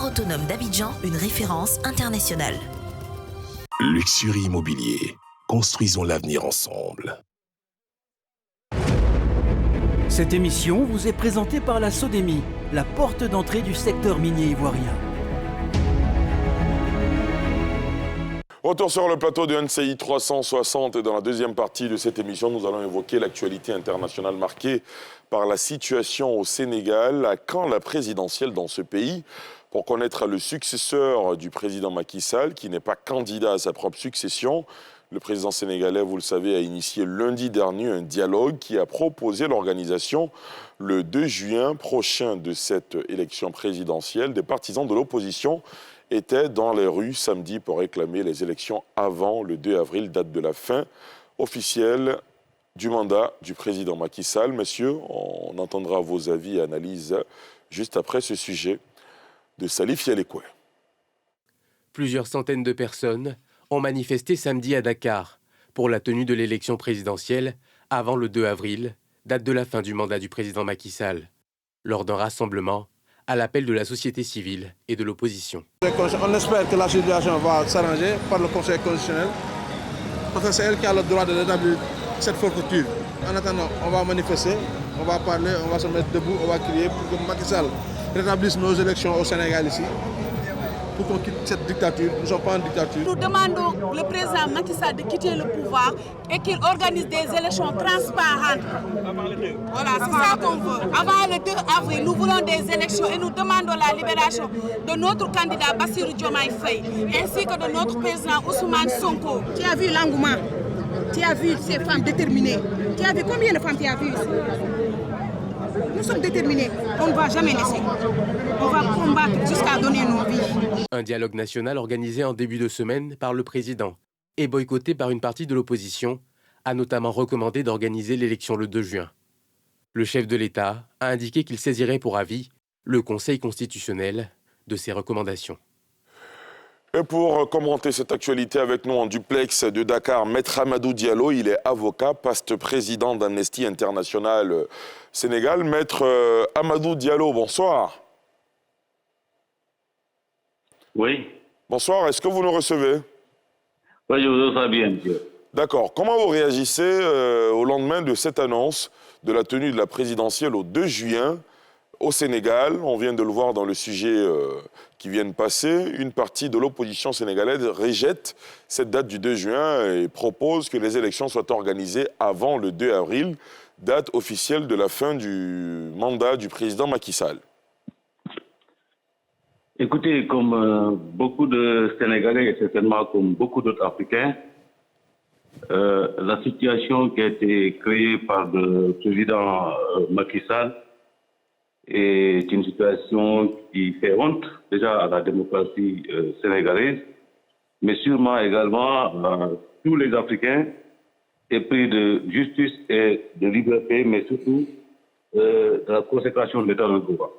autonome d'Abidjan, une référence internationale. Luxury Immobilier. Construisons l'avenir ensemble. Cette émission vous est présentée par la Sodemi, la porte d'entrée du secteur minier ivoirien. Retour sur le plateau de NCI 360 et dans la deuxième partie de cette émission, nous allons évoquer l'actualité internationale marquée par la situation au Sénégal. À quand la présidentielle dans ce pays? Pour connaître le successeur du président Macky Sall, qui n'est pas candidat à sa propre succession, le président sénégalais, vous le savez, a initié lundi dernier un dialogue qui a proposé l'organisation le 2 juin prochain de cette élection présidentielle. Des partisans de l'opposition étaient dans les rues samedi pour réclamer les élections avant le 2 avril, date de la fin officielle du mandat du président Macky Sall. Messieurs, on entendra vos avis et analyses juste après ce sujet de Salif Yalekwe. Plusieurs centaines de personnes ont manifesté samedi à Dakar pour la tenue de l'élection présidentielle avant le 2 avril, date de la fin du mandat du président Macky Sall, lors d'un rassemblement à l'appel de la société civile et de l'opposition. On espère que la situation va s'arranger par le Conseil constitutionnel, parce que c'est elle qui a le droit de rétablir cette forfaiture. En attendant, on va manifester, on va parler, on va se mettre debout, on va crier pour que Macky Sall rétablisse nos élections au Sénégal ici, pour qu'on quitte cette dictature. Nous ne sommes pas en dictature. Nous demandons le président Macky Sall de quitter le pouvoir et qu'il organise des élections transparentes. Voilà, c'est ça qu'on veut. Avant le 2 avril, nous voulons des élections et nous demandons la libération de notre candidat Bassirou Diomaye Faye ainsi que de notre président Ousmane Sonko. Tu as vu l'engouement? Tu as vu ces femmes déterminées? Tu as vu combien de femmes tu as vu ici? Nous sommes déterminés, on ne va jamais laisser. On va combattre jusqu'à donner nos vies. Un dialogue national organisé en début de semaine par le président et boycotté par une partie de l'opposition a notamment recommandé d'organiser l'élection le 2 juin. Le chef de l'État a indiqué qu'il saisirait pour avis le Conseil constitutionnel de ses recommandations. Et pour commenter cette actualité avec nous en duplex de Dakar, Maître Amadou Diallo, il est avocat, past président d'Amnesty International Sénégal. Maître Amadou Diallo, bonsoir. Oui. Bonsoir, est-ce que vous nous recevez? Oui, je vous reçois bien, monsieur. D'accord. Comment vous réagissez au lendemain de cette annonce de la tenue de la présidentielle au 2 juin au Sénégal? On vient de le voir dans le sujet qui vient de passer. Une partie de l'opposition sénégalaise rejette cette date du 2 juin et propose que les élections soient organisées avant le 2 avril, date officielle de la fin du mandat du président Macky Sall. Écoutez, comme beaucoup de Sénégalais et certainement comme beaucoup d'autres Africains, la situation qui a été créée par le président Macky Sall est une situation qui fait honte déjà à la démocratie sénégalaise, mais sûrement également à tous les Africains épris de justice et de liberté, mais surtout de la consécration de l'État de droit.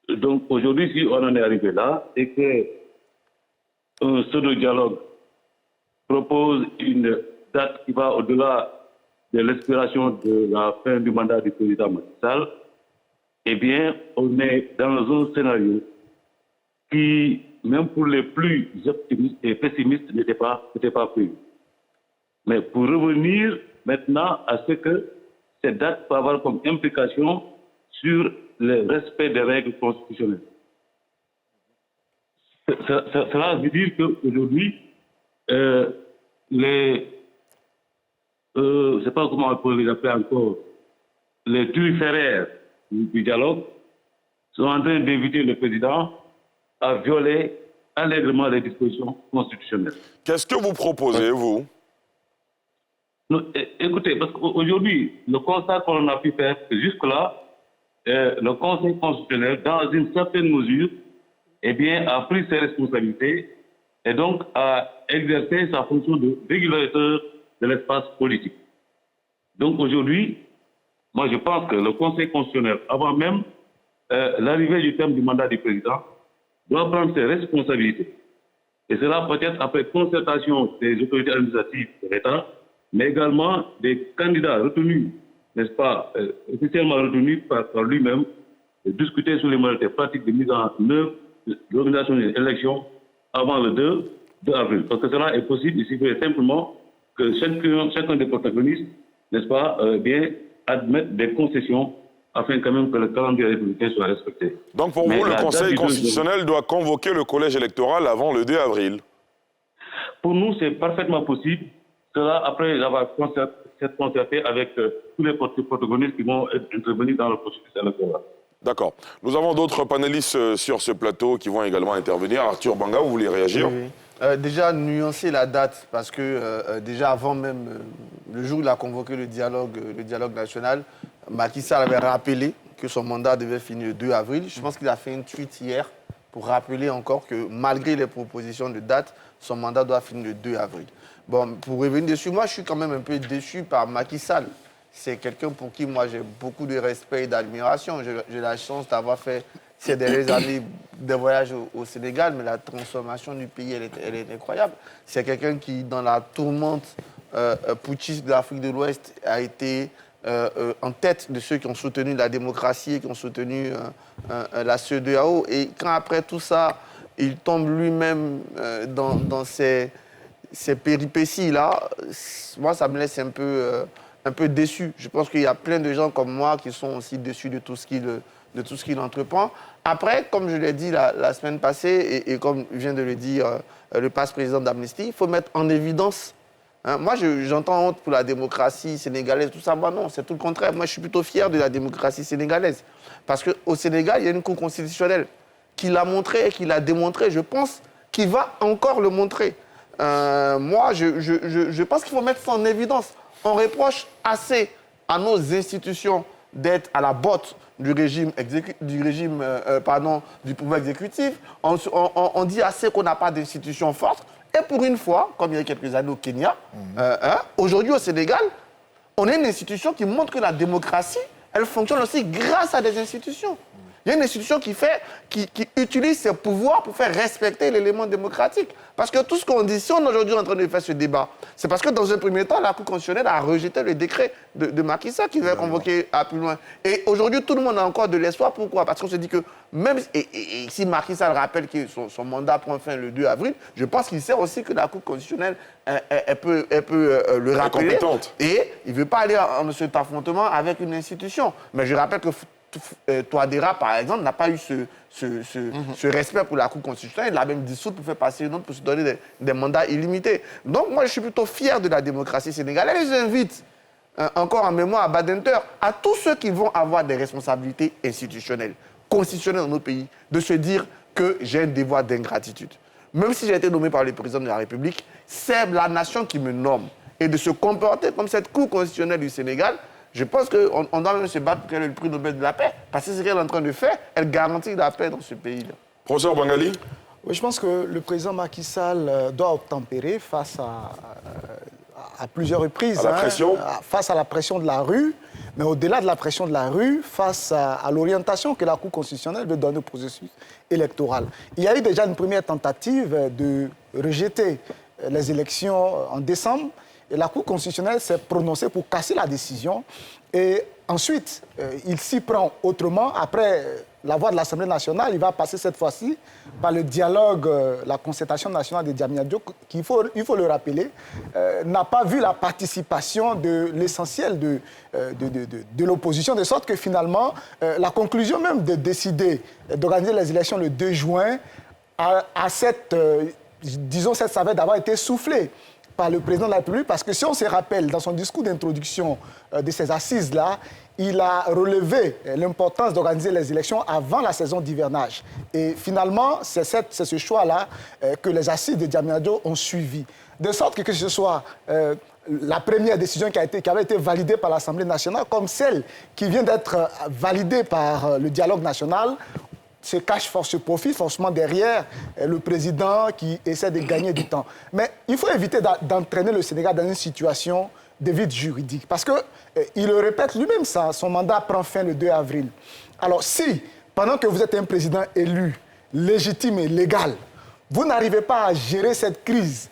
Donc aujourd'hui, si on en est arrivé là, et que un pseudo-dialogue propose une date qui va au-delà de l'expiration de la fin du mandat du président Macky Sall, eh bien, on est dans un scénario qui, même pour les plus optimistes et pessimistes, n'était pas prévu. Mais pour revenir maintenant à ce que cette date peut avoir comme implication sur le respect des règles constitutionnelles. Cela veut dire qu'aujourd'hui, je ne sais pas comment on peut les appeler encore, les turiféraires du dialogue sont en train d'inviter le président à violer allègrement les dispositions constitutionnelles. Qu'est-ce que vous proposez, vous? Non, écoutez, parce qu'aujourd'hui, le constat qu'on a pu faire jusque-là, le Conseil constitutionnel, dans une certaine mesure, eh bien, a pris ses responsabilités et donc a exercé sa fonction de régulateur de l'espace politique. Donc aujourd'hui, moi je pense que le Conseil constitutionnel, avant même l'arrivée du terme du mandat du président, doit prendre ses responsabilités. Et cela peut-être après concertation des autorités administratives de l'État, mais également des candidats retenus, n'est-ce pas, officiellement retenus par lui-même, de discuter sur les modalités pratiques de mise en œuvre l'organisation des élections avant le 2 avril. Parce que cela est possible, il suffit simplement que chacun des protagonistes, n'est-ce pas, bien admettre des concessions afin quand même que le calendrier républicain soit respecté. Donc pour vous, le Conseil constitutionnel doit convoquer le collège électoral avant le 2 avril? Pour nous, c'est parfaitement possible. Cela, après avoir concerté avec tous les protagonistes qui vont intervenir dans le processus électoral. D'accord. Nous avons d'autres panélistes sur ce plateau qui vont également intervenir. Arthur Banga, vous voulez réagir? Oui. Déjà, nuancer la date, parce que déjà avant même, le jour où il a convoqué le dialogue national, Macky Sall avait rappelé que son mandat devait finir le 2 avril. Je pense qu'il a fait une tweet hier pour rappeler encore que malgré les propositions de date, son mandat doit finir le 2 avril. Bon, pour revenir dessus, moi je suis quand même un peu déçu par Macky Sall. C'est quelqu'un pour qui moi j'ai beaucoup de respect et d'admiration. J'ai la chance d'avoir fait ces dernières années des voyages au Sénégal, mais la transformation du pays, elle est incroyable. C'est quelqu'un qui, dans la tourmente putschiste de l'Afrique de l'Ouest, a été en tête de ceux qui ont soutenu la démocratie et qui ont soutenu la CEDEAO. Et quand après tout ça, il tombe lui-même dans ces péripéties-là, moi ça me laisse un peu déçu. Je pense qu'il y a plein de gens comme moi qui sont aussi déçus de tout ce qu'il entreprend. Après, comme je l'ai dit la semaine passée, et comme vient de le dire le passe-président d'Amnesty, il faut mettre en évidence. Hein, moi, j'entends honte pour la démocratie sénégalaise, tout ça. Moi, non, c'est tout le contraire. Moi, je suis plutôt fier de la démocratie sénégalaise. Parce qu'au Sénégal, il y a une cour constitutionnelle qui l'a montré et qui l'a démontré. Je pense qu'il va encore le montrer. Moi, je pense qu'il faut mettre ça en évidence. On reproche assez à nos institutions d'être à la botte du pouvoir exécutif. On dit assez qu'on n'a pas d'institutions fortes. Et pour une fois, comme il y a quelques années au Kenya, aujourd'hui au Sénégal, on a une institution qui montre que la démocratie, elle fonctionne aussi grâce à des institutions. Il y a une institution qui utilise ses pouvoirs pour faire respecter l'élément démocratique. Parce que tout ce qu'on dit, si on est aujourd'hui en train de faire ce débat, c'est parce que dans un premier temps, la Cour constitutionnelle a rejeté le décret de Macky Sall qui devait convoquer à plus loin. Et aujourd'hui, tout le monde a encore de l'espoir. Pourquoi? Parce qu'on se dit que même si Macky Sall rappelle que son mandat prend fin le 2 avril, je pense qu'il sait aussi que la Cour constitutionnelle, elle peut le rappeler. Et il ne veut pas aller en cet affrontement avec une institution. Mais je rappelle que Touadéra, par exemple, n'a pas eu ce respect pour la Cour constitutionnelle. Il l'a même dissout pour faire passer une autre, pour se donner des mandats illimités. Donc, moi, je suis plutôt fier de la démocratie sénégalaise. Et j'invite, encore en mémoire à Badinter, à tous ceux qui vont avoir des responsabilités institutionnelles, constitutionnelles dans nos pays, de se dire que j'ai un devoir d'ingratitude. Même si j'ai été nommé par le président de la République, c'est la nation qui me nomme. Et de se comporter comme cette Cour constitutionnelle du Sénégal, je pense qu'on doit même se battre pour qu'elle ait le prix Nobel de la paix. Parce que ce qu'elle est en train de faire, elle garantit la paix dans ce pays-là. Professeur Bangali? Oui, je pense que le président Macky Sall doit obtempérer face à plusieurs reprises. À la pression face à la pression de la rue, mais au-delà de la pression de la rue, face à l'orientation que la Cour constitutionnelle veut donner au processus électoral. Il y a eu déjà une première tentative de rejeter les élections en décembre. Et la Cour constitutionnelle s'est prononcée pour casser la décision. Et ensuite, il s'y prend autrement. Après la voix de l'Assemblée nationale, il va passer cette fois-ci par le dialogue, la concertation nationale de Diamniadio, qui, il faut le rappeler, n'a pas vu la participation de l'essentiel de l'opposition, de sorte que finalement, la conclusion même de décider d'organiser les élections le 2 juin a cette saveur d'avoir été soufflée par le président de la République, parce que si on se rappelle, dans son discours d'introduction de ces assises-là, il a relevé l'importance d'organiser les élections avant la saison d'hivernage. Et finalement, c'est ce choix-là que les assises de Diamniadio ont suivi. De sorte que ce soit la première décision qui avait été validée par l'Assemblée nationale, comme celle qui vient d'être validée par le dialogue national, se cache, se profile forcément derrière le président qui essaie de gagner du temps. Mais il faut éviter d'entraîner le Sénégal dans une situation de vide juridique. Parce qu'il le répète lui-même, son mandat prend fin le 2 avril. Alors si, pendant que vous êtes un président élu, légitime et légal, vous n'arrivez pas à gérer cette crise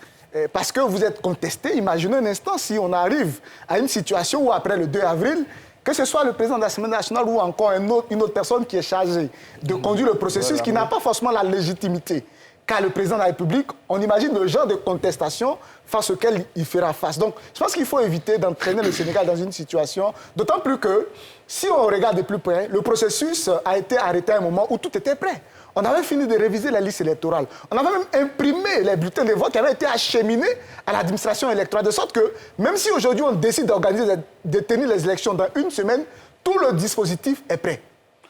parce que vous êtes contesté, imaginez un instant si on arrive à une situation où après le 2 avril, que ce soit le président de l'Assemblée nationale ou encore une autre personne qui est chargée de conduire le processus, qui n'a pas forcément la légitimité qu'a le président de la République, on imagine le genre de contestation face auquel il fera face. Donc, je pense qu'il faut éviter d'entraîner le Sénégal dans une situation, d'autant plus que, si on regarde de plus près, le processus a été arrêté à un moment où tout était prêt. On avait fini de réviser la liste électorale. On avait même imprimé les bulletins de vote qui avaient été acheminés à l'administration électorale. De sorte que, même si aujourd'hui on décide d'organiser, de tenir les élections dans une semaine, tout le dispositif est prêt.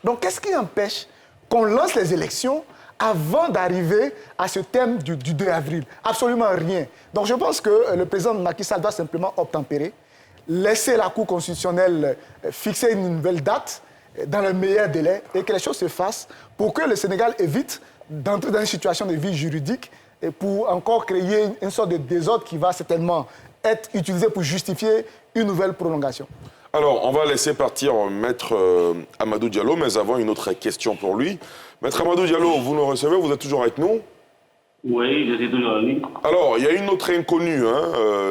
Donc, qu'est-ce qui empêche qu'on lance les élections avant d'arriver à ce thème du 2 avril? Absolument rien. Donc, je pense que le président Macky Sall doit simplement obtempérer, laisser la Cour constitutionnelle fixer une nouvelle date dans le meilleur délai et que les choses se fassent pour que le Sénégal évite d'entrer dans une situation de vie juridique et pour encore créer une sorte de désordre qui va certainement être utilisé pour justifier une nouvelle prolongation. Alors, on va laisser partir Maître Amadou Diallo, mais avant, une autre question pour lui. Maître Amadou Diallo, vous nous recevez, vous êtes toujours avec nous? Oui, je suis toujours en ligne. Alors, il y a une autre inconnue.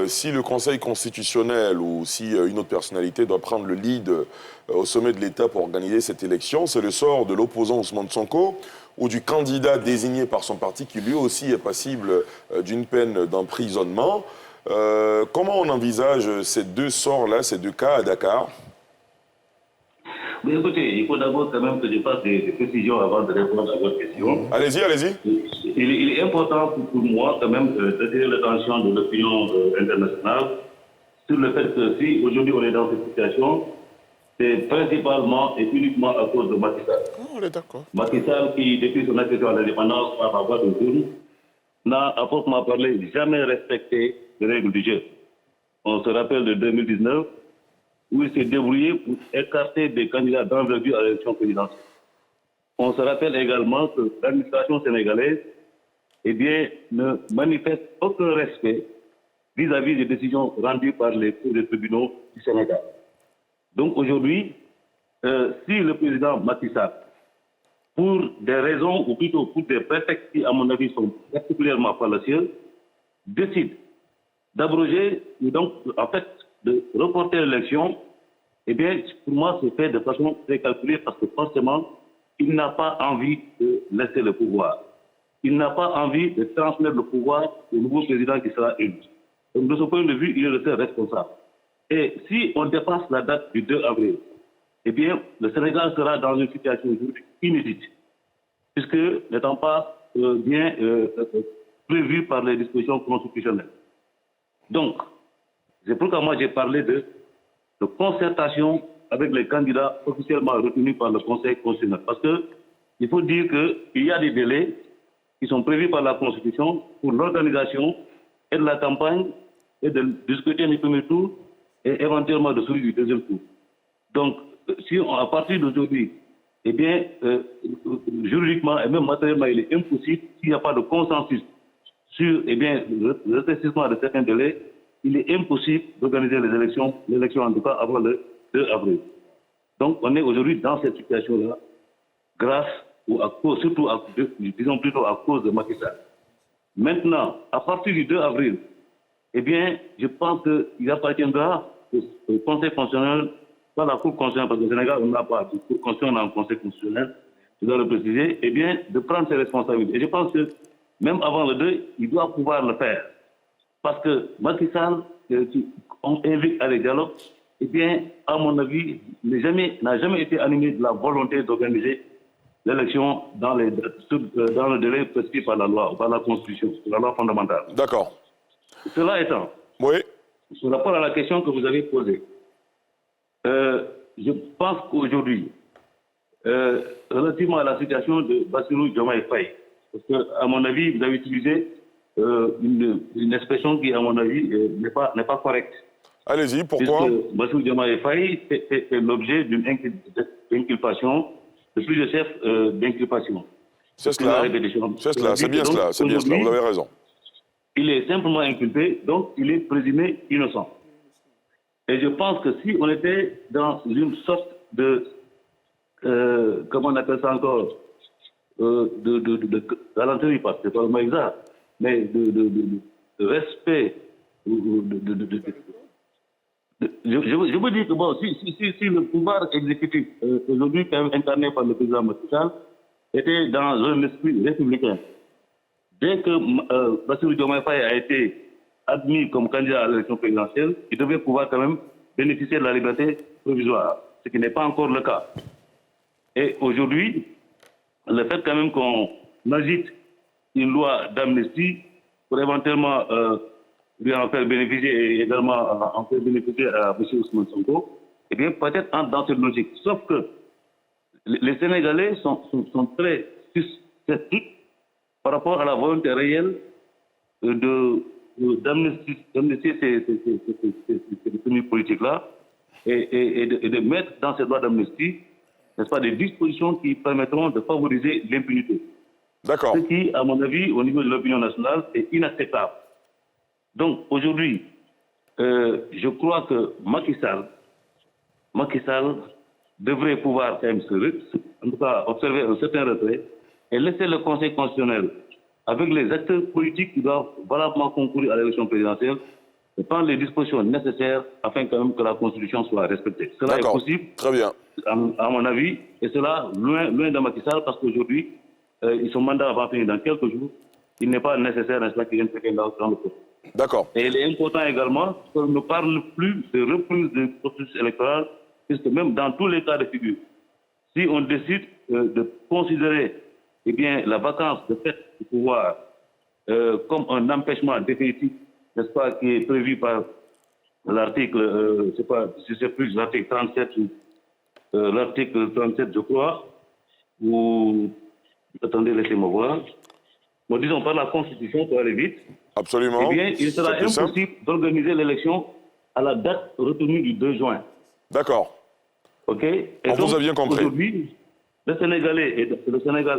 Si le Conseil constitutionnel ou si une autre personnalité doit prendre le lead au sommet de l'État pour organiser cette élection, c'est le sort de l'opposant Ousmane Sonko ou du candidat désigné par son parti qui lui aussi est passible d'une peine d'emprisonnement. Comment on envisage ces deux sorts-là, ces deux cas à Dakar? Mais écoutez, il faut d'abord quand même que je fasse des précisions avant de répondre à votre question. Allez-y, allez-y. Il est important pour moi quand même d'attirer l'attention de l'opinion internationale sur le fait que si aujourd'hui on est dans cette situation, c'est principalement et uniquement à cause de Macky Sall. On est d'accord. Macky Sall qui, depuis son accession à l'indépendance par la voie de tourne, n'a, à proprement parler, jamais respecté les règles du jeu. On se rappelle de 2019, où il s'est débrouillé pour écarter des candidats d'envergure à l'élection présidentielle. On se rappelle également que l'administration sénégalaise ne manifeste aucun respect vis-à-vis des décisions rendues par les cours des tribunaux du Sénégal. Donc aujourd'hui, si le président Macky Sall, pour des raisons, ou plutôt pour des prétextes qui, à mon avis, sont particulièrement fallacieux, décide d'abroger, donc en fait, de reporter l'élection, pour moi, c'est fait de façon très calculée parce que forcément, il n'a pas envie de laisser le pouvoir. Il n'a pas envie de transmettre le pouvoir au nouveau président qui sera élu. Donc, de ce point de vue, il est le seul responsable. Et si on dépasse la date du 2 avril, le Sénégal sera dans une situation inédite, puisque n'étant pas bien prévu par les dispositions constitutionnelles. Donc, c'est pourquoi moi j'ai parlé de concertation avec les candidats officiellement retenus par le Conseil constitutionnel. Parce qu'il faut dire qu'il y a des délais qui sont prévus par la Constitution pour l'organisation et de la campagne et du scrutin du premier tour et éventuellement de celui du deuxième tour. Donc, à partir d'aujourd'hui, juridiquement et même matériellement, il est impossible, s'il n'y a pas de consensus sur le rétrécissement de certains délais, il est impossible d'organiser l'élection en tout cas avant le 2 avril. Donc on est aujourd'hui dans cette situation-là, grâce ou à cause, disons plutôt à cause de Macky Sall. Maintenant, à partir du 2 avril, je pense qu'il appartiendra au Conseil constitutionnel, pas la Cour constitutionnelle, parce qu'au Sénégal, on n'a pas de Cour constitutionnelle dans le Conseil constitutionnel, je dois le préciser, de prendre ses responsabilités. Et je pense que même avant le 2, il doit pouvoir le faire. Parce que Macky Sall, on invite à des dialogues, à mon avis, n'a jamais été animé de la volonté d'organiser l'élection dans le délai prescrit par la loi, par la Constitution, par la loi fondamentale. D'accord. Cela étant, par rapport à la question que vous avez posée, je pense qu'aujourd'hui, relativement à la situation de Bassirou Diomaye Faye, parce qu'à mon avis, vous avez utilisé une expression qui, à mon avis, n'est pas correcte. Allez-y, pourquoi? Bassirou Diomaye Faye fait l'objet d'une inculpation, de plusieurs chefs d'inculpation. C'est cela, c'est bien cela, vous avez raison. Il est simplement inculpé, donc il est présumé innocent. Et je pense que si on était dans une sorte de, comment on appelle ça encore, de galanterie, parce que c'est pas le mot exact, mais de respect, Je veux dire que bon, si le pouvoir exécutif, aujourd'hui quand même incarné par le président Macky Sall, était dans un esprit républicain, dès que Bassirou Diomaye Faye a été admis comme candidat à l'élection présidentielle, il devait pouvoir quand même bénéficier de la liberté provisoire, ce qui n'est pas encore le cas. Et aujourd'hui, le fait quand même qu'on agite une loi d'amnistie pour éventuellement lui en faire bénéficier et également en faire bénéficier à M. Ousmane Sonko, eh bien peut-être entre dans cette logique. Sauf que les Sénégalais sont très sceptiques par rapport à la volonté réelle d'amnistier ces tenues politiques-là et de mettre dans ces lois d'amnistie, n'est-ce pas, des dispositions qui permettront de favoriser l'impunité. D'accord. Ce qui, à mon avis, au niveau de l'opinion nationale, est inacceptable. Donc, aujourd'hui, je crois que Macky Sall devrait pouvoir quand même en tout cas, observer un certain retrait et laisser le Conseil constitutionnel, avec les acteurs politiques qui doivent valablement concourir à l'élection présidentielle, de prendre les dispositions nécessaires afin quand même que la Constitution soit respectée. Cela est possible, très bien, à mon avis, et cela loin de Macky Sall, parce qu'aujourd'hui, son mandat va finir dans quelques jours. Il n'est pas nécessaire, n'est-ce pas, qu'il vienne quelqu'un dans le peuple. D'accord. Et il est important également qu'on ne parle plus de reprise du processus électoral, puisque même dans tous les cas de figure, si on décide de considérer la vacance de fait du pouvoir comme un empêchement définitif, n'est-ce pas, qui est prévu par l'article, je ne sais plus, l'article 37, l'article 37, je crois, ou, attendez, laissez-moi voir, bon, disons par la Constitution, pour aller vite. Absolument. Eh bien, il sera impossible d'organiser l'élection à la date retenue du 2 juin. D'accord. OK. Et on donc, vous a bien compris. Aujourd'hui, le Sénégal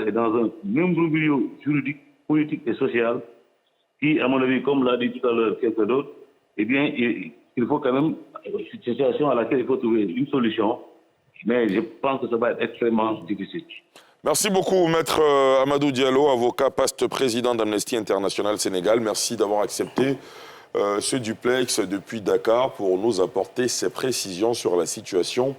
est dans un imbroglio juridique, politique et social qui, à mon avis, comme l'a dit tout à l'heure quelqu'un d'autre, eh bien, il faut quand même une situation à laquelle il faut trouver une solution. Mais je pense que ça va être extrêmement difficile. Merci beaucoup, Maître Amadou Diallo, avocat, poste président d'Amnesty International Sénégal. Merci d'avoir accepté ce duplex depuis Dakar pour nous apporter ces précisions sur la situation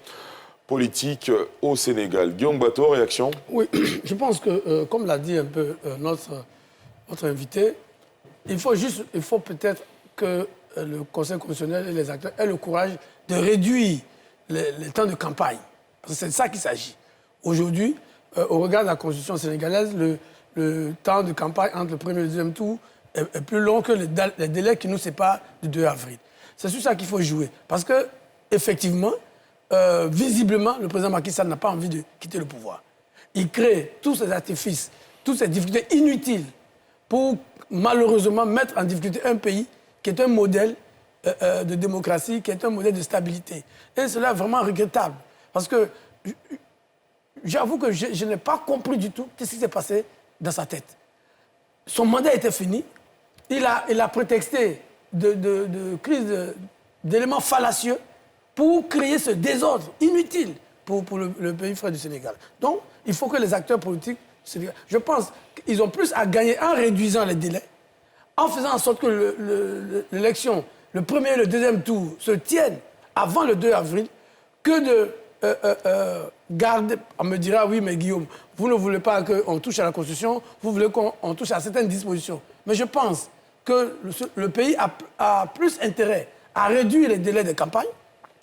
politique au Sénégal. Guillaume Bateau, réaction? Oui, je pense que, comme l'a dit un peu notre invité, il faut peut-être que le Conseil constitutionnel et les acteurs aient le courage de réduire les temps de campagne. Parce que c'est de ça qu'il s'agit. Aujourd'hui, au regard de la Constitution sénégalaise, le temps de campagne entre le premier et le deuxième tour est plus long que les délais qui nous séparent du 2 avril. C'est sur ça qu'il faut jouer. Parce que, effectivement, visiblement, le président Macky Sall n'a pas envie de quitter le pouvoir. Il crée tous ces artifices, toutes ces difficultés inutiles pour, malheureusement, mettre en difficulté un pays qui est un modèle de démocratie, qui est un modèle de stabilité. Et cela est vraiment regrettable. Parce que j'avoue que je n'ai pas compris du tout ce qui s'est passé dans sa tête. Son mandat était fini. Il a prétexté de crise d'éléments fallacieux pour créer ce désordre inutile pour le pays frère du Sénégal. Donc, il faut que les acteurs politiques, je pense qu'ils ont plus à gagner en réduisant les délais, en faisant en sorte que l'élection, le premier et le deuxième tour, se tiennent avant le 2 avril, que de garder... On me dira, oui, mais Guillaume, vous ne voulez pas qu'on touche à la Constitution, vous voulez qu'on touche à certaines dispositions. Mais je pense que le pays a plus intérêt à réduire les délais de campagne,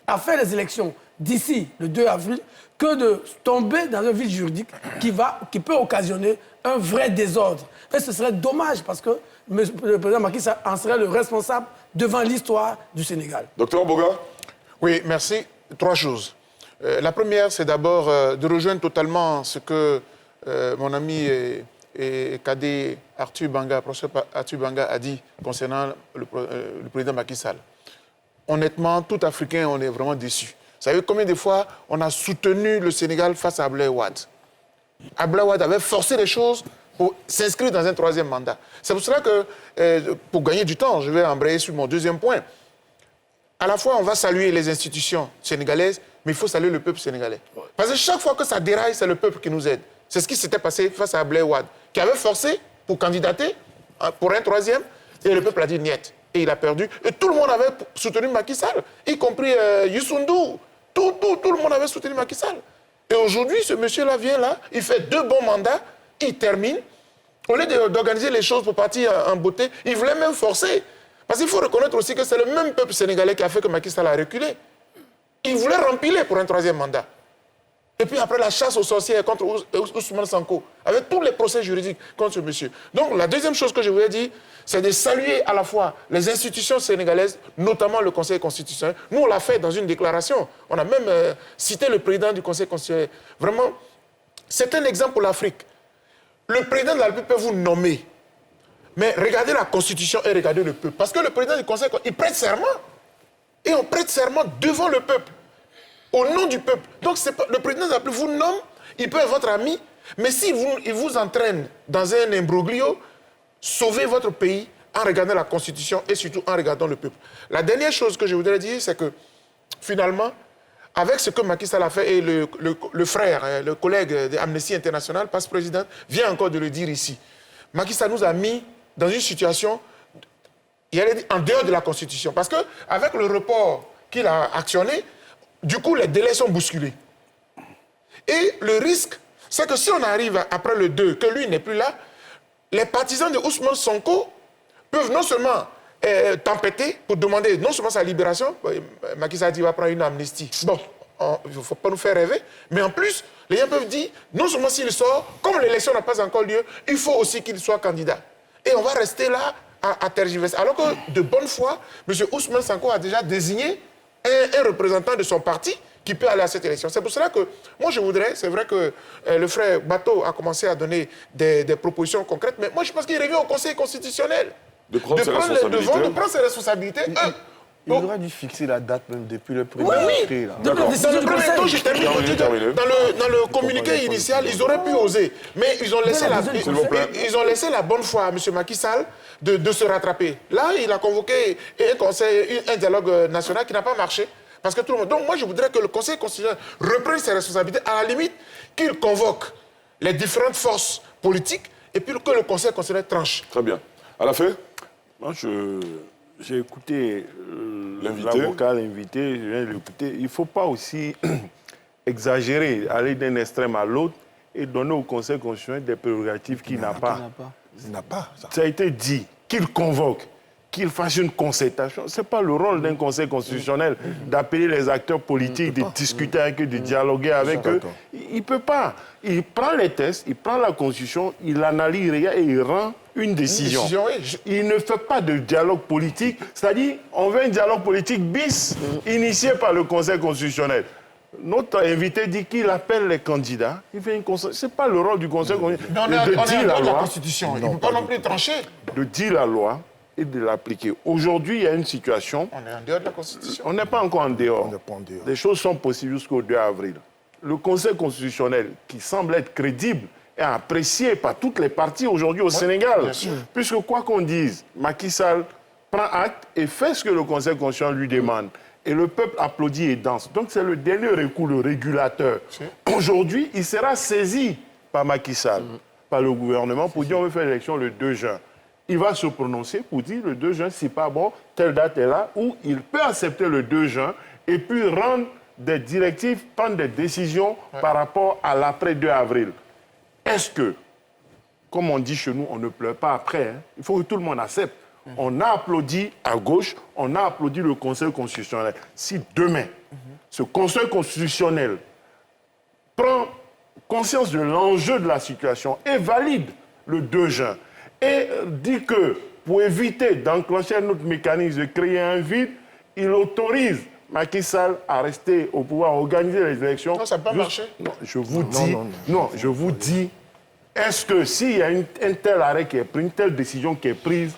à faire les élections d'ici le 2 avril, que de tomber dans un vide juridique qui peut occasionner un vrai désordre. Et ce serait dommage parce que le président Macky Sall en serait le responsable devant l'histoire du Sénégal. Docteur Boga? Oui, merci. 3 choses. La première, c'est d'abord de rejoindre totalement ce que mon ami et cadet professeur Arthur Banga a dit concernant le président Macky Sall. Honnêtement, tout Africain, on est vraiment déçus. Vous savez combien de fois on a soutenu le Sénégal face à Abdoulaye Wade? Abdoulaye Wade avait forcé les choses pour s'inscrire dans un 3e mandat. C'est pour cela que, pour gagner du temps, je vais embrayer sur mon 2e point. À la fois, on va saluer les institutions sénégalaises, mais il faut saluer le peuple sénégalais. Parce que chaque fois que ça déraille, c'est le peuple qui nous aide. C'est ce qui s'était passé face à Abdoulaye Wade, qui avait forcé pour candidater pour un 3e, et le peuple a dit niet. et il a perdu. Et tout le monde avait soutenu Macky Sall, y compris Youssou N'Dour. Tout le monde avait soutenu Macky Sall. Et aujourd'hui, ce monsieur-là vient là, il fait 2 bons mandats, il termine. Au lieu d'organiser les choses pour partir en beauté, il voulait même forcer. Parce qu'il faut reconnaître aussi que c'est le même peuple sénégalais qui a fait que Macky Sall a reculé. Il voulait rempiler pour un 3e mandat. Et puis après la chasse aux sorcières contre Ousmane Sonko, avec tous les procès juridiques contre ce monsieur. Donc la deuxième chose que je voulais dire, c'est de saluer à la fois les institutions sénégalaises, notamment le Conseil constitutionnel. Nous, on l'a fait dans une déclaration. On a même cité le président du Conseil constitutionnel. Vraiment, c'est un exemple pour l'Afrique. Le président de la République peut vous nommer. Mais regardez la Constitution et regardez le peuple. Parce que le président du Conseil, il prête serment. Et on prête serment devant le peuple. Au nom du peuple. Donc le président de la République vous nomme, il peut être votre ami, mais s'il vous entraîne dans un imbroglio, sauvez votre pays en regardant la Constitution et surtout en regardant le peuple. La dernière chose que je voudrais dire, c'est que finalement, avec ce que Macky Sall a fait, et le frère, le collègue d'Amnesty International, passe-président, vient encore de le dire ici, Macky Sall nous a mis dans une situation, en dehors de la Constitution. Parce qu'avec le report qu'il a actionné, du coup, les délais sont bousculés. Et le risque, c'est que si on arrive après le 2, que lui n'est plus là, les partisans de Ousmane Sonko peuvent non seulement tempêter pour demander non seulement sa libération, Macky Sall dit qu'il va prendre une amnistie. Bon, il ne faut pas nous faire rêver, mais en plus, les gens peuvent dire, non seulement s'il sort, comme l'élection n'a pas encore lieu, il faut aussi qu'il soit candidat. Et on va rester là à tergiverser. Alors que de bonne foi, M. Ousmane Sonko a déjà désigné un représentant de son parti qui peut aller à cette élection. C'est pour cela que moi je voudrais, c'est vrai que le frère Bato a commencé à donner des propositions concrètes, mais moi je pense qu'il revient au Conseil constitutionnel de prendre les devants, de prendre ses responsabilités. Il aurait dû fixer la date même depuis le premier Oui. Dans le premier temps, je termine. Dans le communiqué initial, ils auraient pu oser. Mais ils ont laissé la bonne foi à M. Macky Sall de se rattraper. Là, il a convoqué un dialogue national qui n'a pas marché. Parce que tout le monde... Donc moi, je voudrais que le Conseil constitutionnel reprenne ses responsabilités. À la limite, qu'il convoque les différentes forces politiques et puis que le Conseil constitutionnel tranche. Très bien. À la fin, moi, j'ai écouté l'avocat, l'invité, je viens de l'écouter. Il ne faut pas aussi exagérer, aller d'un extrême à l'autre et donner au Conseil constitutionnel des prérogatives qu'il n'a pas. Il n'a pas. Ça a été dit, qu'il convoque, qu'il fasse une concertation. Ce n'est pas le rôle d'un Conseil constitutionnel d'appeler les acteurs politiques, de discuter avec eux, de dialoguer avec eux. Il ne peut pas. Il prend les tests, il prend la Constitution, il analyse et il rend une décision. Il ne fait pas de dialogue politique. C'est-à-dire, on veut un dialogue politique bis initié par le Conseil constitutionnel. Notre invité dit qu'il appelle les candidats. Il fait une concertation. Ce n'est pas le rôle du Conseil constitutionnel de dire la loi. Constitution. Il ne peut pas non plus trancher. De dire la loi et de l'appliquer. Aujourd'hui, il y a une situation... On est en dehors de la Constitution. On n'est pas encore en dehors. Les choses sont possibles jusqu'au 2 avril. Le Conseil constitutionnel, qui semble être crédible, est apprécié par toutes les parties aujourd'hui au Sénégal. Puisque quoi qu'on dise, Macky Sall prend acte et fait ce que le Conseil constitutionnel lui demande. Et le peuple applaudit et danse. Donc c'est le dernier recours, le régulateur. Aujourd'hui, il sera saisi par Macky Sall, par le gouvernement, pour dire on veut faire l'élection le 2 juin. Il va se prononcer pour dire le 2 juin, c'est pas bon, telle date est là, ou il peut accepter le 2 juin et puis rendre des directives, prendre des décisions par rapport à l'après 2 avril. Est-ce que, comme on dit chez nous, on ne pleure pas après, hein, il faut que tout le monde accepte. On a applaudi à gauche, on a applaudi le Conseil constitutionnel. Si demain, ce Conseil constitutionnel prend conscience de l'enjeu de la situation et valide le 2 juin, et dit que, pour éviter d'enclencher un autre mécanisme, de créer un vide, il autorise Macky Sall à rester au pouvoir, à organiser les élections. Non, ça n'a pas marché. Non, je vous dis, je vous dis, est-ce que s'il y a un tel arrêt qui est pris, une telle décision qui est prise,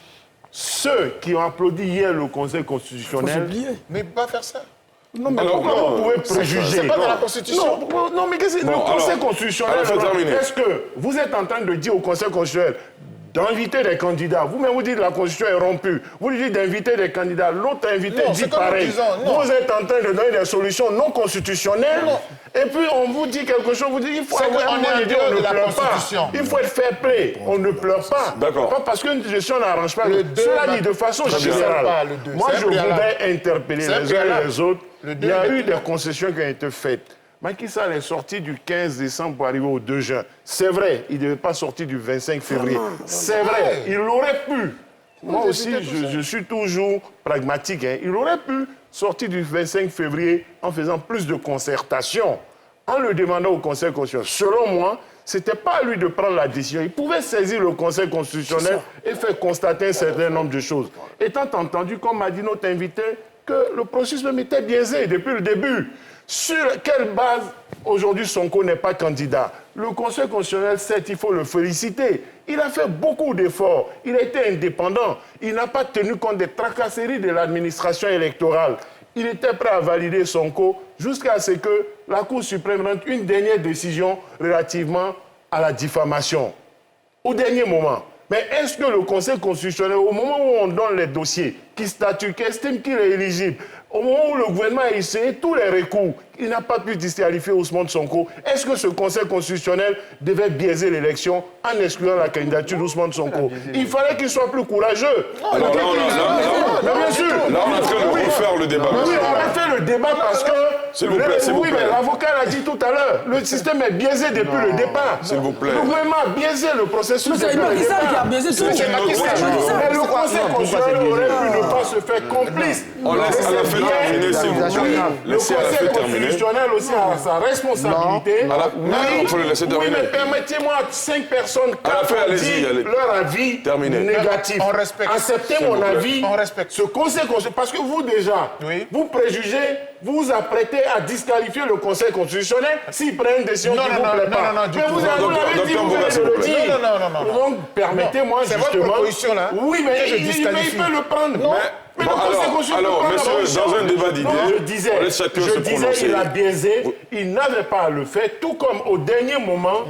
ceux qui ont applaudi hier le Conseil constitutionnel... Mais pas faire ça. Non, mais pourquoi vous pouvez préjuger? C'est pas dans la Constitution. Non, mais qu'est-ce que le Conseil constitutionnel... Est-ce que vous êtes en train de dire au Conseil constitutionnel d'inviter des candidats? Vous-même, vous dites que la Constitution est rompue. Vous dites d'inviter des candidats. L'autre invité dit pareil. Vous êtes en train de donner des solutions non constitutionnelles. Et puis on vous dit quelque chose, vous dites il faut avoir un moyen de dire on ne pleure pas. Il faut être fair play, on ne pleure pas. D'accord. Pas parce qu'une gestion n'arrange pas. Cela dit de façon générale. Moi je voudrais interpeller les uns et les autres. Il y a eu des concessions qui ont été faites. Macky Sall est sorti du 15 décembre pour arriver au 2 juin. C'est vrai, il ne devait pas sortir du 25 février. C'est vrai, il aurait pu. Moi aussi, je suis toujours pragmatique. Hein. Il aurait pu sortir du 25 février en faisant plus de concertation, en le demandant au Conseil constitutionnel. Selon moi, ce n'était pas à lui de prendre la décision. Il pouvait saisir le Conseil constitutionnel et faire constater un certain nombre de choses. Étant entendu, comme m'a dit notre invité, que le processus même était biaisé depuis le début. Sur quelle base, aujourd'hui, Sonko n'est pas candidat? Le Conseil constitutionnel, certes, il faut le féliciter. Il a fait beaucoup d'efforts. Il a été indépendant. Il n'a pas tenu compte des tracasseries de l'administration électorale. Il était prêt à valider Sonko jusqu'à ce que la Cour suprême rende une dernière décision relativement à la diffamation. Au dernier moment. Mais est-ce que le Conseil constitutionnel, au moment où on donne les dossiers, qui statue, qui estime qu'il est éligible, au moment où le gouvernement a essayé tous les recours, il n'a pas pu disqualifier Ousmane Sonko, est-ce que ce Conseil constitutionnel devait biaiser l'élection en excluant la candidature d'Ousmane Sonko? Il fallait qu'il soit plus courageux. Alors là, bien sûr. Là, on est en train de refaire le débat. Oui, on a fait le débat parce que... S'il vous plaît, s'il vous plaît. Oui, mais l'avocat l'a dit tout à l'heure. Le système est biaisé depuis le départ. S'il vous plaît. Le gouvernement a biaisé le processus depuis le départ. C'est qui a biaisé tout. Mais le Conseil constitutionnel aurait pu ne pas se faire complice. On laisse à la fin terminer, s'il vous plaît. Le Conseil constitutionnel aussi a sa responsabilité. Non, il faut le laisser terminer. Oui, mais permettez-moi 5 personnes qui ont dit leur avis négatif. On respecte. Acceptez mon avis. On respecte. Ce Conseil constitutionnel, parce que vous déjà, vous préjugez, vous vous apprêtez à disqualifier le Conseil constitutionnel s'il prend une décision qui ne vous plaît pas. Non, mais vous l'avez dit, vous allez le dire. Non. Donc, permettez-moi justement... C'est votre proposition, là. Oui, mais il peut le prendre. Mais bon, alors, messieurs, dans un débat d'idées, je disais, il a biaisé, il n'avait pas à le faire, tout comme au dernier moment,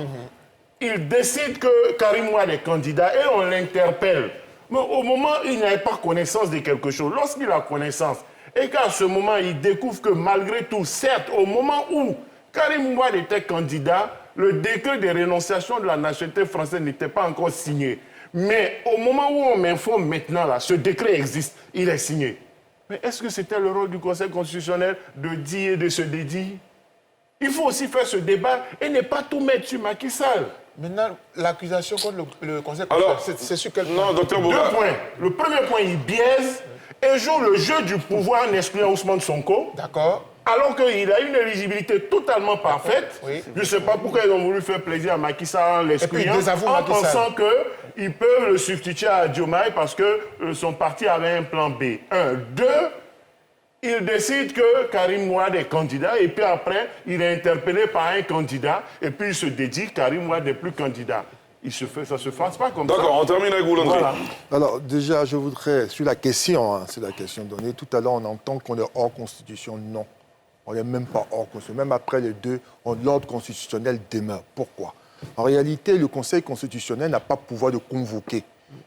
il décide que Karim Wade est candidat et on l'interpelle. Mais au moment où il n'avait pas connaissance de quelque chose, lorsqu'il a connaissance, et qu'à ce moment, il découvre que malgré tout, certes, au moment où Karim Wade était candidat, le décret de rénonciation de la nationalité française n'était pas encore signé. Mais au moment où on m'informe maintenant, là, ce décret existe, il est signé. Mais est-ce que c'était le rôle du Conseil constitutionnel de dire et de se dédier? Il faut aussi faire ce débat et ne pas tout mettre sur Macky Sall. Maintenant, l'accusation contre le Conseil constitutionnel, c'est sur quel point? Non, docteur Bouba. 2 points. Le premier point, il biaise et joue le jeu du pouvoir en excluant Ousmane Sonko. D'accord. Alors qu'il a une éligibilité totalement parfaite. Oui. Je ne sais pas pourquoi ils ont voulu faire plaisir à Macky Sall en l'excluant, en pensant qu'ils peuvent le substituer à Diomaye parce que son parti avait un plan B. 1. 2, il décide que Karim Wade est candidat et puis après, il est interpellé par un candidat et puis il se dédie, Karim Wade n'est plus candidat. Ça ne se fasse pas comme ça. D'accord, on termine avec vous, Landry. Voilà. Alors, déjà, je voudrais, sur la question, c'est la question donnée, tout à l'heure, on entend qu'on est hors constitution. Non, on n'est même pas hors constitution. Même après les deux, l'ordre constitutionnel demeure. Pourquoi? En réalité, le Conseil constitutionnel n'a pas pouvoir de convoquer.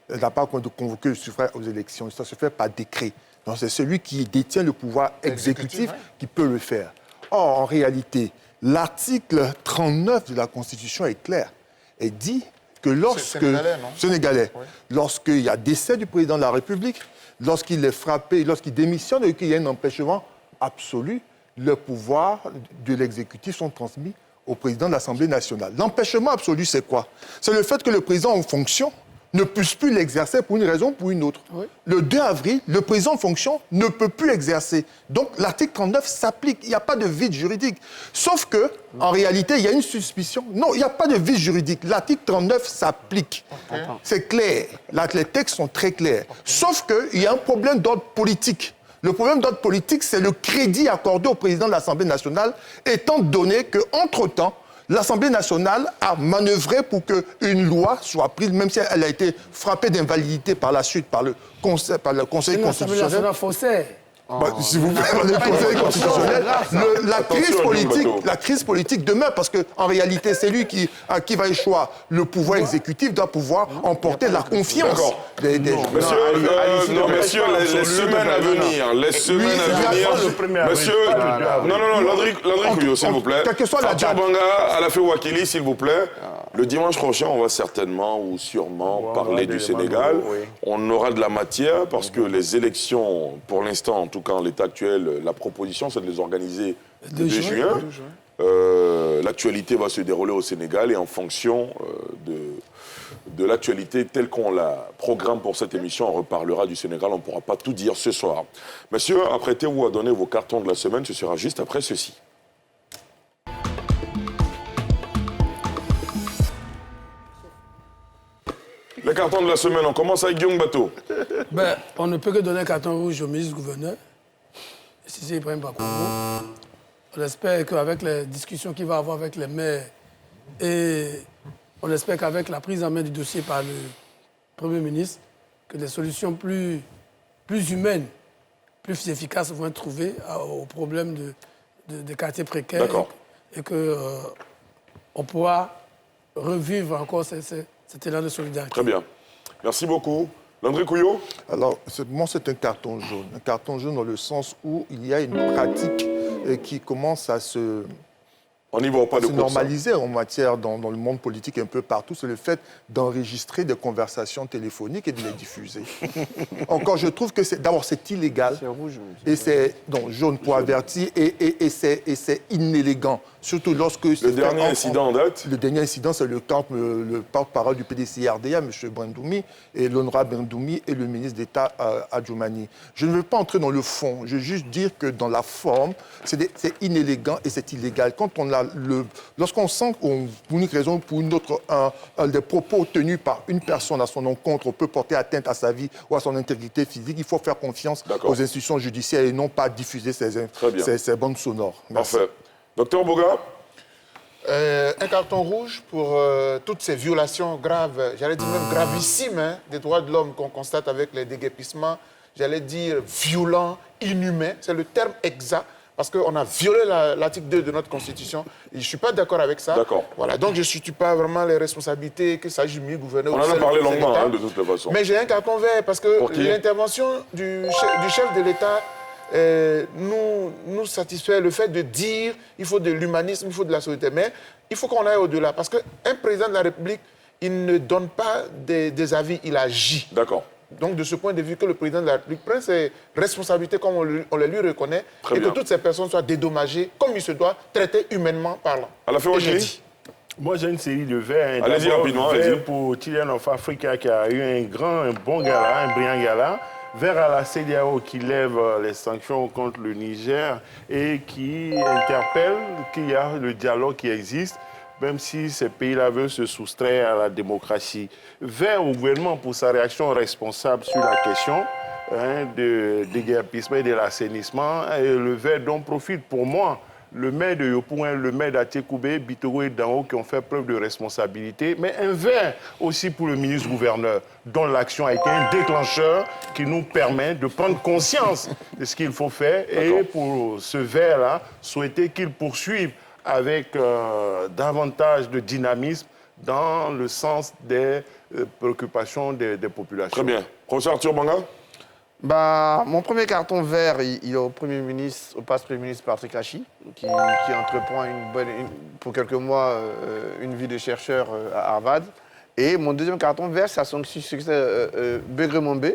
Il n'a pas pouvoir de convoquer le suffrage aux élections. Ça se fait par décret. Donc, c'est celui qui détient le pouvoir exécutif qui peut le faire. Or, en réalité, l'article 39 de la Constitution est clair. Il dit que lorsque... Sénégalais. Oui. Lorsqu'il y a décès du président de la République, lorsqu'il est frappé, lorsqu'il démissionne et qu'il y a un empêchement absolu, le pouvoir de l'exécutif sont transmis au président de l'Assemblée nationale. L'empêchement absolu, c'est quoi? C'est le fait que le président en fonction ne puisse plus l'exercer pour une raison ou pour une autre. Oui. Le 2 avril, le président en fonction ne peut plus exercer. Donc l'article 39 s'applique. Il n'y a pas de vide juridique. Sauf que, en réalité, il y a une suspicion. Non, il n'y a pas de vide juridique. L'article 39 s'applique. Okay. C'est clair. Les textes sont très clairs. Okay. Sauf qu'il y a un problème d'ordre politique. Le problème d'ordre politique, c'est le crédit accordé au président de l'Assemblée nationale, étant donné qu'entre-temps, l'Assemblée nationale a manœuvré pour qu'une loi soit prise, même si elle a été frappée d'invalidité par la suite par le Conseil constitutionnel. L'Assemblée nationale faussaire. S'il vous plaît, le Conseil constitutionnel, la crise politique demeure parce qu'en réalité, c'est lui qui va échoir. Le pouvoir exécutif doit pouvoir emporter la confiance des gens. Messieurs, les semaines à venir, monsieur, Landry Couillot, s'il vous plaît. Quelle que soit la date. Arthur Banga, Alafé Ouakili, s'il vous plaît. Le dimanche prochain, on va certainement ou sûrement parler du Sénégal. On aura de la matière parce que les élections, pour l'instant, en tout cas en l'état actuel, la proposition, c'est de les organiser le 2 juin. L'actualité va se dérouler au Sénégal et en fonction de l'actualité telle qu'on la programme pour cette émission, on reparlera du Sénégal. On ne pourra pas tout dire ce soir. Messieurs, apprêtez-vous à donner vos cartons de la semaine. Ce sera juste après ceci. Les cartons de la semaine, on commence avec Guillaume Bateau. On ne peut que donner un carton rouge au ministre-gouverneur, Cissé Ibrahim Bakoungo. On espère qu'avec les discussions qu'il va avoir avec les maires et on espère qu'avec la prise en main du dossier par le Premier ministre, que des solutions plus humaines, plus efficaces vont être trouvées aux problèmes des quartiers précaires et qu'on pourra revivre encore cet élan de solidarité. Très bien. Merci beaucoup. Landry Couillot? Alors, moi, c'est un carton jaune. Un carton jaune dans le sens où il y a une pratique qui commence à se normaliser en matière dans le monde politique un peu partout. C'est le fait d'enregistrer des conversations téléphoniques et de les diffuser. Encore, je trouve que d'abord, c'est illégal. C'est rouge. Et c'est jaune pour avertir et c'est inélégant. Surtout lorsque... Le dernier incident en date? Le dernier incident, c'est le porte-parole du PDC-RDA, M. Brandoumi, et l'honorable Brandoumi et le ministre d'État Adjoumani. Je ne veux pas entrer dans le fond. Je veux juste dire que dans la forme, c'est inélégant et c'est illégal. Lorsqu'on sent pour une raison ou pour une autre, des propos tenus par une personne à son encontre peut porter atteinte à sa vie ou à son intégrité physique, il faut faire confiance aux institutions judiciaires et non pas diffuser ces bandes sonores. Merci. Parfait. Docteur Boga? Un carton rouge pour toutes ces violations graves, j'allais dire même gravissimes, des droits de l'homme qu'on constate avec les déguerpissements, j'allais dire violents, inhumains, c'est le terme exact, parce qu'on a violé l'article 2 de notre Constitution. Et je ne suis pas d'accord avec ça. D'accord. Voilà, donc je ne situe pas vraiment les responsabilités, qu'il s'agisse du gouverneur. On en a parlé longuement, de toute façon. Mais j'ai un carton vert, parce que l'intervention du chef de l'État nous satisfait, le fait de dire il faut de l'humanisme, il faut de la solidarité. Mais il faut qu'on aille au-delà, parce qu'un président de la République, il ne donne pas des avis, il agit. D'accord. Donc, de ce point de vue, que le président de la République prenne ses responsabilités comme on les lui reconnaît et que toutes ces personnes soient dédommagées comme il se doit, traitées humainement parlant. À la fin, moi, j'ai une série de vers. Allez-y rapidement. Vers pour Chilean of Africa qui a eu un bon gala, un brillant gala. Vers à la CEDEAO qui lève les sanctions contre le Niger et qui interpelle qu'il y a le dialogue qui existe, même si ces pays-là veulent se soustraire à la démocratie. Vers au gouvernement pour sa réaction responsable sur la question de déguerpissement et de l'assainissement. Et le vers dont profite pour moi le maire de Yopouin, le maire d'Atiékoubé, Bitoro et Danho qui ont fait preuve de responsabilité, mais un vers aussi pour le ministre-gouverneur, dont l'action a été un déclencheur qui nous permet de prendre conscience de ce qu'il faut faire. Et pour ce vers-là, souhaiter qu'il poursuive avec davantage de dynamisme dans le sens des préoccupations des populations. Très bien. Professeur Arthur Banga? Mon premier carton vert, il est au Premier ministre, au poste-Premier ministre Patrick Hachi, qui entreprend pour quelques mois une vie de chercheur à Harvard. Et mon deuxième carton vert, c'est à son succès Begré Mombe,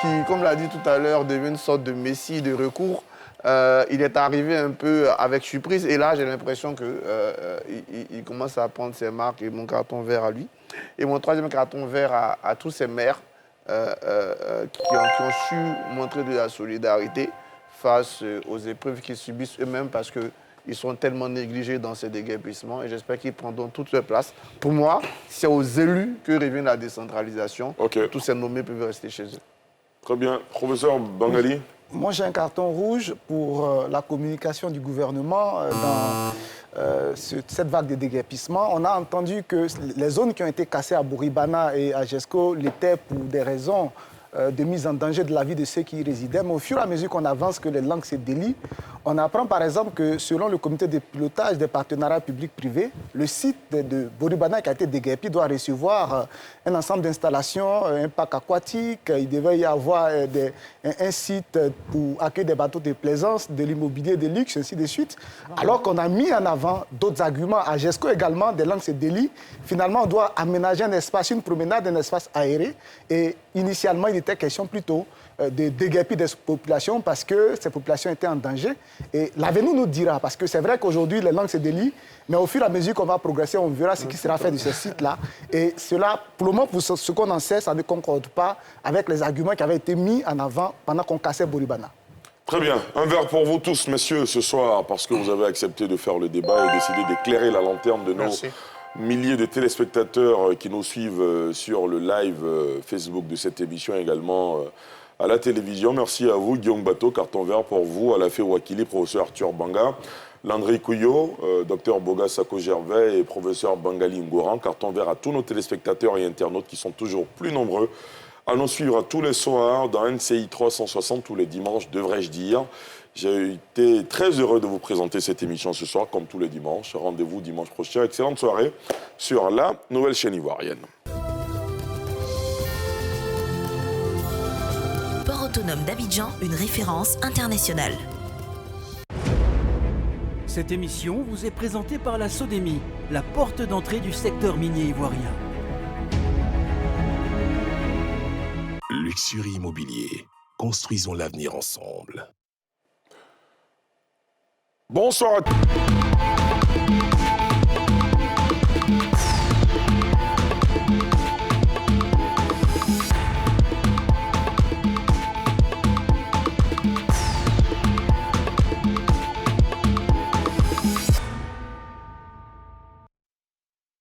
qui, comme l'a dit tout à l'heure, devient une sorte de messie de recours. Il est arrivé un peu avec surprise et là, j'ai l'impression qu'il commence à prendre ses marques et mon carton vert à lui. Et mon troisième carton vert à tous ces maires qui ont su montrer de la solidarité face aux épreuves qu'ils subissent eux-mêmes parce qu'ils sont tellement négligés dans ces déguerpissements et j'espère qu'ils prendront toute leur place. Pour moi, c'est aux élus que revient la décentralisation. Tous ces nommés peuvent rester chez eux. Très bien. Professeur Bangali? Moi, j'ai un carton rouge pour la communication du gouvernement dans cette vague de déguerpissement. On a entendu que les zones qui ont été cassées à Bouribana et à Gesco l'étaient pour des raisons de mise en danger de la vie de ceux qui y résidaient. Mais au fur et à mesure qu'on avance, que les langues se délient, on apprend par exemple que selon le comité de pilotage des partenariats publics-privés, le site de Boribana qui a été déguerpi doit recevoir un ensemble d'installations, un parc aquatique, il devait y avoir un site pour accueillir des bateaux de plaisance, de l'immobilier de luxe, ainsi de suite. Alors qu'on a mis en avant d'autres arguments à GESCO également, des langues se délient. Finalement, on doit aménager un espace, une promenade, un espace aéré. Et initialement, il était question plutôt de déguerpir des populations parce que ces populations étaient en danger. Et l'avenir nous dira, parce que c'est vrai qu'aujourd'hui, les langues se délient, mais au fur et à mesure qu'on va progresser, on verra ce qui sera fait de ce site-là. Et cela, pour le moment, pour ce qu'on en sait, ça ne concorde pas avec les arguments qui avaient été mis en avant pendant qu'on cassait Boribana. Très bien. Un verre pour vous tous, messieurs, ce soir, parce que vous avez accepté de faire le débat et décidé d'éclairer la lanterne de nos milliers de téléspectateurs qui nous suivent sur le live Facebook de cette émission également à la télévision. Merci à vous, Guillaume Bateau, carton vert pour vous, Alafé Wakili, professeur Arthur Banga, Landry Couillot, docteur Boga Sako-Gervais et professeur Bangali Ngoran, carton vert à tous nos téléspectateurs et internautes qui sont toujours plus nombreux à nous suivre tous les soirs dans NCI 360, tous les dimanches, devrais-je dire. J'ai été très heureux de vous présenter cette émission ce soir, comme tous les dimanches. Rendez-vous dimanche prochain. Excellente soirée sur la nouvelle chaîne ivoirienne. Port autonome d'Abidjan, une référence internationale. Cette émission vous est présentée par la SODEMI, la porte d'entrée du secteur minier ivoirien. Luxury Immobilier. Construisons l'avenir ensemble. Bonsoir à tous.